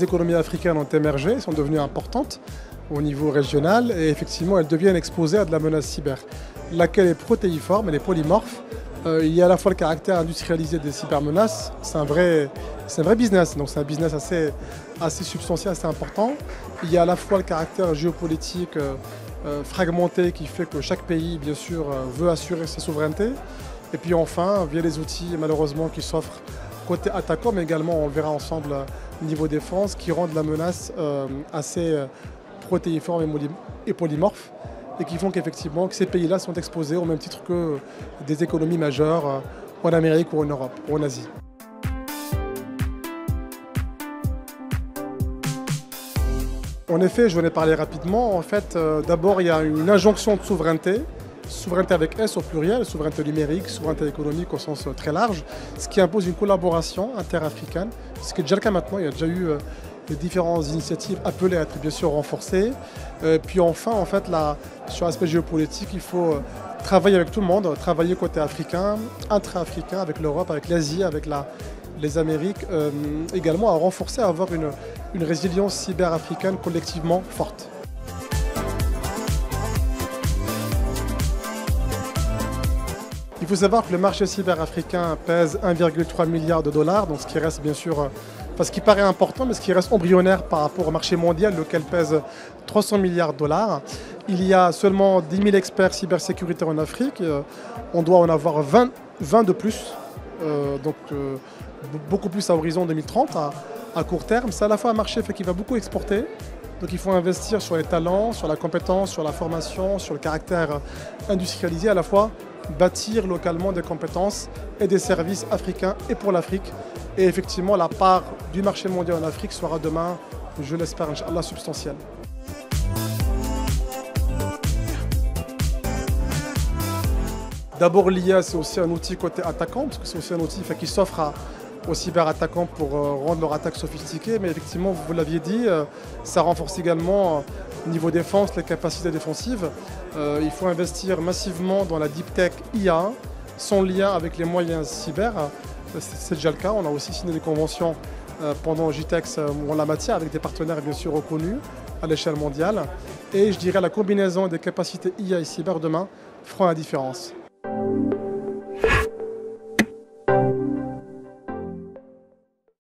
les économies africaines ont émergé, sont devenues importantes au niveau régional et effectivement elles deviennent exposées à de la menace cyber, laquelle est protéiforme, elle est polymorphe. Il y a à la fois le caractère industrialisé des cybermenaces, c'est un vrai business, donc c'est un business assez substantiel, assez important. Il y a à la fois le caractère géopolitique fragmenté qui fait que chaque pays, bien sûr, veut assurer sa souveraineté. Et puis enfin, via les outils malheureusement qui s'offrent côté attaquant, mais également on le verra ensemble niveau défense, qui rendent la menace assez protéiforme et polymorphe, et qui font qu'effectivement que ces pays-là sont exposés au même titre que des économies majeures en Amérique ou en Europe ou en Asie. En effet, je venais parler rapidement. En fait, d'abord, il y a une injonction de souveraineté avec S au pluriel, souveraineté numérique, souveraineté économique au sens très large, ce qui impose une collaboration interafricaine, ce qui est déjà le cas maintenant. Il y a déjà eu différentes initiatives appelées à être bien sûr renforcées. Puis enfin, en fait, sur l'aspect géopolitique, il faut travailler avec tout le monde, travailler côté africain, intra-africain, avec l'Europe, avec l'Asie, avec les Amériques, également à renforcer, à avoir une résilience cyber-africaine collectivement forte. Il faut savoir que le marché cyber africain pèse 1,3 milliard de dollars, donc ce qui reste bien sûr, ce qui paraît important, mais ce qui reste embryonnaire par rapport au marché mondial, lequel pèse 300 milliards de dollars. Il y a seulement 10 000 experts cybersécurité en Afrique, on doit en avoir 20 de plus, donc beaucoup plus à horizon 2030, à court terme. C'est à la fois un marché qui va beaucoup exporter, donc il faut investir sur les talents, sur la compétence, sur la formation, sur le caractère industrialisé, à la fois bâtir localement des compétences et des services africains et pour l'Afrique. Et effectivement, la part du marché mondial en Afrique sera demain, je l'espère, Inch'Allah, substantielle. D'abord, l'IA, c'est aussi un outil côté attaquant, parce que c'est aussi un outil qui s'offre aux cyberattaquants pour rendre leur attaque sophistiquée. Mais effectivement, vous l'aviez dit, ça renforce également, niveau défense, les capacités défensives. Il faut investir massivement dans la deep tech IA, son lien avec les moyens cyber. C'est déjà le cas. On a aussi signé des conventions pendant JTEX en la matière avec des partenaires bien sûr reconnus à l'échelle mondiale. Et je dirais la combinaison des capacités IA et cyber demain fera la différence.